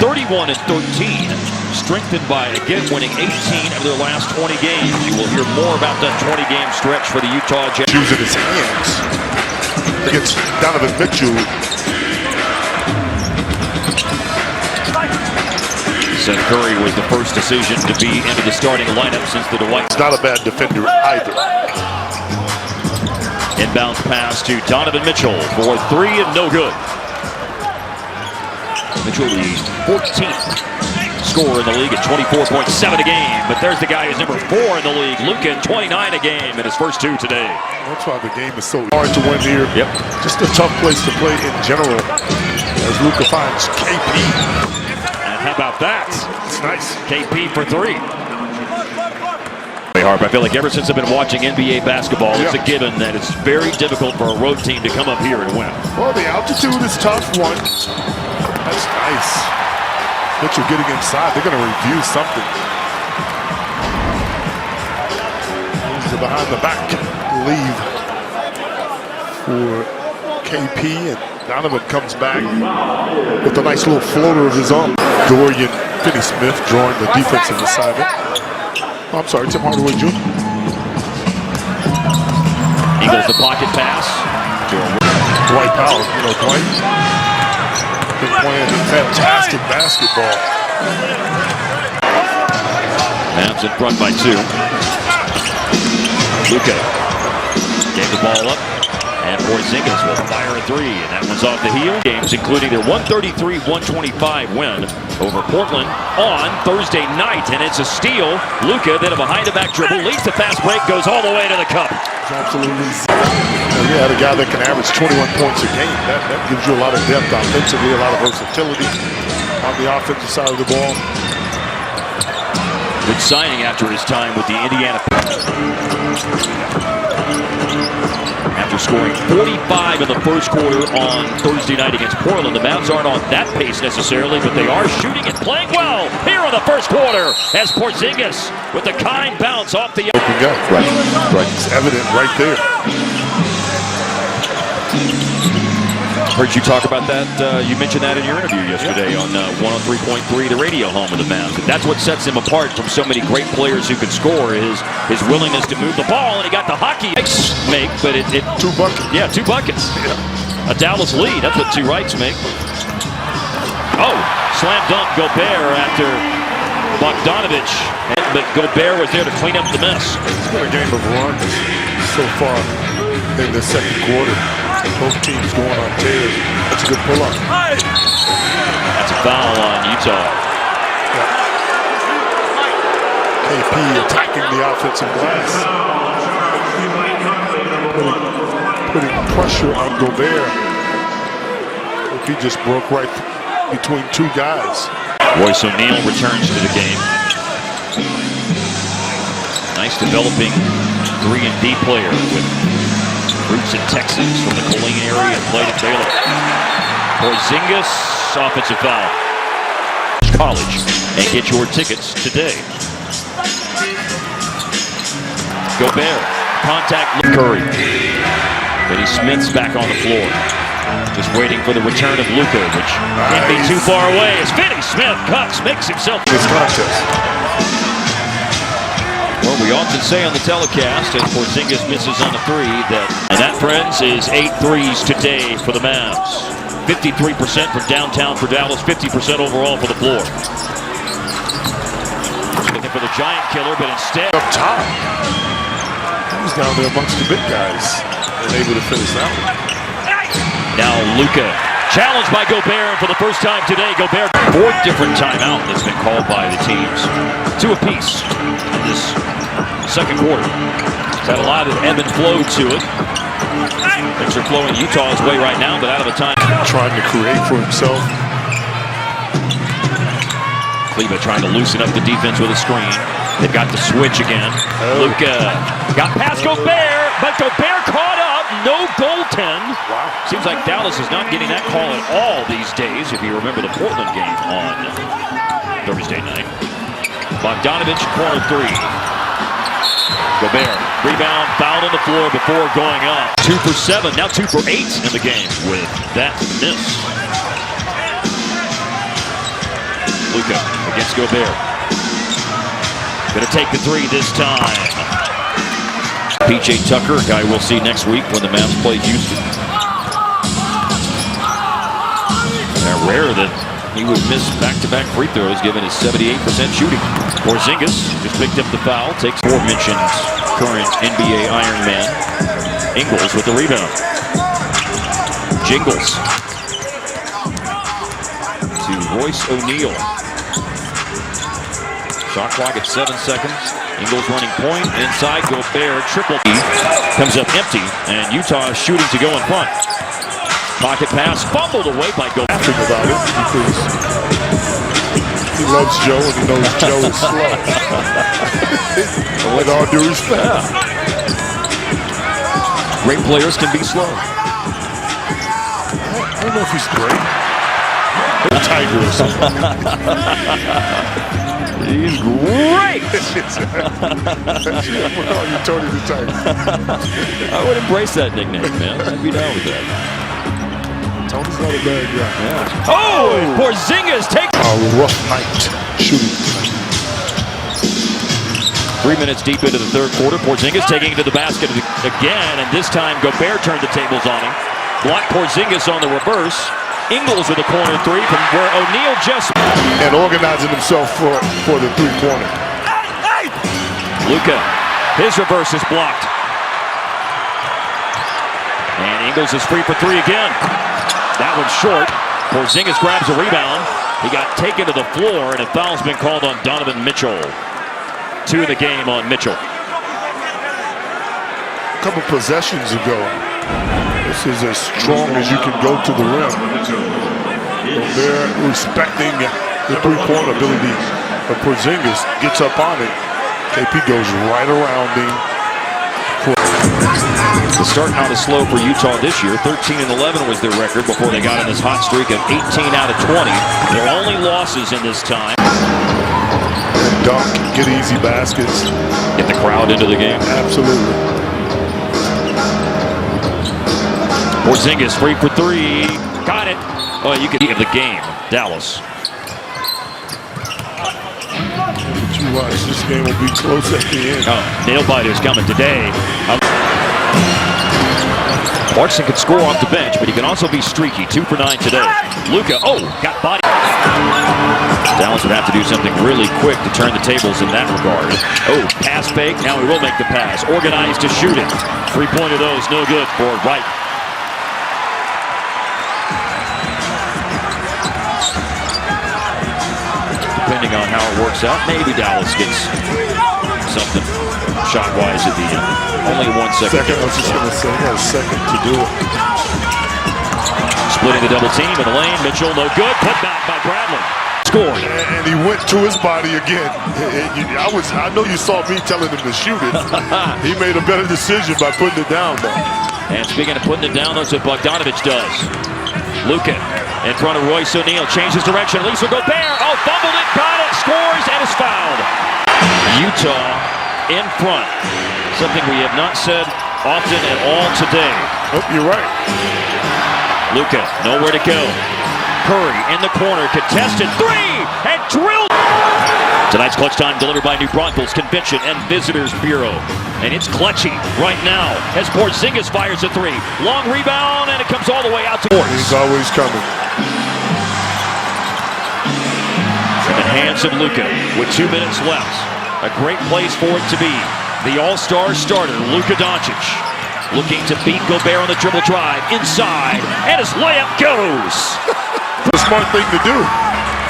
31-13, strengthened by, again, winning 18 of their last 20 games. You will hear more about that 20-game stretch for the Utah Jazz. Using his hands against Donovan Mitchell. Seth Curry was the first decision to be into the starting lineup since the Dwight. He's not a bad defender either. Inbound pass to Donovan Mitchell for three and no good. Mitchell, the 14th scorer in the league at 24.7 a game. But there's the guy who's number 4 in the league, Luka, 29 a game in his first 2 today. That's why the game is so hard to win here. Yep. Just a tough place to play in general as Luka finds KP. How about that? It's nice. KP for 3. I feel like ever since I've been watching NBA basketball, it's a given that it's very difficult for a road team to come up here and win. Well, the altitude is tough one. That's nice. Mitchell getting inside. They're going to review something. Here's the behind the back leave for KP, and Donovan comes back with a nice little floater of his own. Dorian Finney-Smith drawing the defensive assignment. Oh, I'm sorry, Tim Hardaway Jr. Eagles the pocket pass. Dwight Powell, you know, Dwight been playing fantastic basketball. Mavs in front by 2. Luka gave the ball up. And Porzingis will fire a 3, and that one's off the heel. Games, including their 133-125 win over Portland on Thursday night, and it's a steal. Luka, then a behind-the-back dribble, leads the fast break, goes all the way to the cup. Absolutely. You had a guy that can average 21 points a game. That gives you a lot of depth offensively, a lot of versatility on the offensive side of the ball. Good signing after his time with the Indiana. After scoring 45 in the first quarter on Thursday night against Portland, the Mavs aren't on that pace necessarily, but they are shooting and playing well here in the first quarter as Porzingis with the kind bounce off the open go. Right. It's evident right there. Heard you talk about that. You mentioned that in your interview yesterday on 103.3, the radio home of the Mavs. That's what sets him apart from so many great players who can score, is his willingness to move the ball. And he got the hockey make, but it 2 buckets. Yeah, 2 buckets. Yeah. A Dallas lead. That's what 2 rights make. Oh, slam dunk Gobert after Bogdanovich. But Gobert was there to clean up the mess. It's been a game of runs so far in the second quarter. Both teams going on tears. That's a good pull-up. That's a foul on Utah. Yeah. KP attacking the offensive glass. Putting pressure on Gobert. He just broke right between 2 guys. Royce O'Neal returns to the game. Nice developing 3-and-D player with roots in Texas from the Killeen area and played at Baylor. Porzingis, offensive foul. College, and get your tickets today. Gobert, contact Curry. Finney-Smith's back on the floor. Just waiting for the return of Luka, which can't be too far away as Finney-Smith cuts, makes himself. This contest. Well, we often say on the telecast, as Porzingis misses on the 3, and that, friends, is 8 threes today for the Mavs. 53% from downtown for Dallas, 50% overall for the floor. Looking for the giant killer, but instead up top. He's down there amongst the big guys and able to finish that one. Now Luka, challenged by Gobert for the first time today. Gobert, 4 different timeouts that's been called by the teams. 2 apiece in this second quarter. It's had a lot of ebb and flow to it. Things are flowing Utah's way right now, but out of the time. Trying to create for himself. Kleba trying to loosen up the defense with a screen. They've got the switch again. Luka got past Gobert, but Gobert caught up. No goaltend. Wow. Seems like Dallas is not getting that call at all these days, if you remember the Portland game on Thursday night. Bogdanovich, corner 3. Gobert, rebound, fouled on the floor before going up. 2 for 7, now 2 for 8 in the game with that miss. Luka against Gobert. Gonna take the three this time. PJ Tucker, a guy we'll see next week when the Mavs play Houston. Rare that he would miss back-to-back free throws given his 78% shooting. Porzingis just picked up the foul, takes aforementioned current NBA Iron Man. Ingles with the rebound. Jingles to Royce O'Neal. Shot clock at 7 seconds. Ingles running point inside. Gobert triple comes up empty, and Utah is shooting to go in front. Pocket pass fumbled away by Gobert. Laughing about it because he loves Joe and he knows Joe is slow. With all due respect. Yeah. Great players can be slow. I don't know if he's great. Tiger or something. He's great. I'm gonna call you Tony the Tiger. I would embrace that nickname, man. I'd be down with that. Tony's not a bad guy. Yeah. Oh, Porzingis takes a rough night shooting tonight. 3 minutes deep into the third quarter. Porzingis taking it to the basket again, and this time Gobert turned the tables on him. Blocked Porzingis on the reverse. Ingles with a corner three from where O'Neal just and organizing himself for the three-pointer. Luka, his reverse is blocked, and Ingles is free for three again. That one's short. Porzingis grabs a rebound. He got taken to the floor, and a foul's been called on Donovan Mitchell. 2 in the game on Mitchell. A couple possessions ago, this is as strong as you can go to the rim. They're respecting the three-point ability of Porzingis. Gets up on it. KP goes right around him. The start out is slow for Utah this year. 13-11 was their record before they got in this hot streak of 18 out of 20. Their only losses in this time. Dunk, get easy baskets. Get the crowd into the game. Absolutely. Porzingis free for three. Got it. Oh, you could of the game. Dallas. But you watch, this game will be close at the end. Oh, nail biter's coming today. Clarkson can score off the bench, but he can also be streaky. 2 for 9 today. Luka, got body. Dallas would have to do something really quick to turn the tables in that regard. Oh, pass fake. Now he will make the pass. Organized to shoot it. 3-point of those, no good for Wright. Depending on how it works out, maybe Dallas gets something shot-wise at the end. Only 1 second. I was just going to say, he had a second to do it. Splitting the double team in the lane. Mitchell, no good. Put back by Bradley. Scored. And he went to his body again. I know you saw me telling him to shoot it. He made a better decision by putting it down, though. And speaking of putting it down, that's what Bogdanovich does. Luka in front of Royce O'Neal. Changes direction. Leaves for Gobert. Oh, fumbled it. Got it. Scores and is fouled. Utah in front. Something we have not said often at all today. Oh, you're right. Luka, nowhere to go. Curry in the corner, contested three, and drilled. Tonight's clutch time delivered by New Braunfels Convention and Visitors Bureau. And it's clutchy right now as Porzingis fires a three. Long rebound, and it comes all the way out to Morris. He's always coming. In the hands of Luka with 2 minutes left. A great place for it to be. The all-star starter, Luka Doncic, looking to beat Gobert on the dribble drive, inside, and his layup goes. The smart thing to do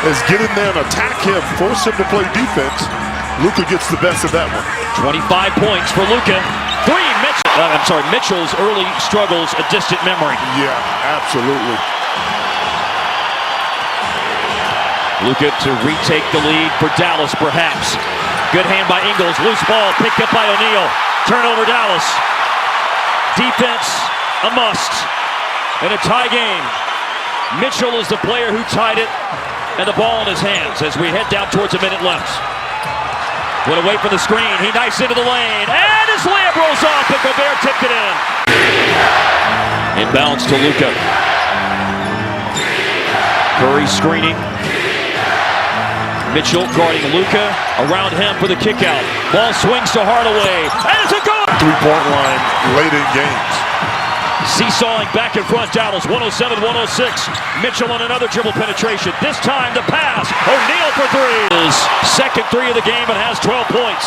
is get in there and attack him, force him to play defense. Luka gets the best of that one. 25 points for Luka. Mitchell's early struggles, a distant memory. Yeah, absolutely. Luka to retake the lead for Dallas, perhaps. Good hand by Ingles, loose ball, picked up by O'Neal. Turnover Dallas. Defense, a must. In a tie game, Mitchell is the player who tied it, and the ball in his hands as we head down towards a minute left. Went away from the screen, he knifes into the lane, and his layup rolls off, but Gobert tipped it in. Inbounds to Luka. Curry screening. Mitchell guarding Luka. Around him for the kick out. Ball swings to Hardaway. And it's a goal! Three-point line late in games. Seesawing back in front, Dallas, 107-106. Mitchell on another dribble penetration. This time the pass. O'Neal for three. His second three of the game and has 12 points.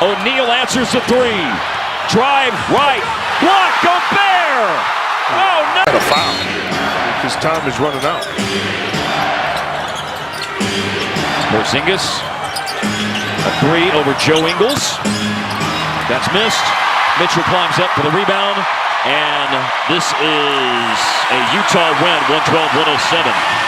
O'Neal answers the three. Drive right. Block. Gobert. Oh, no. A foul. His time is running out. Porzingis. A three over Joe Ingles. That's missed. Mitchell climbs up for the rebound. And this is a Utah win, 112-107.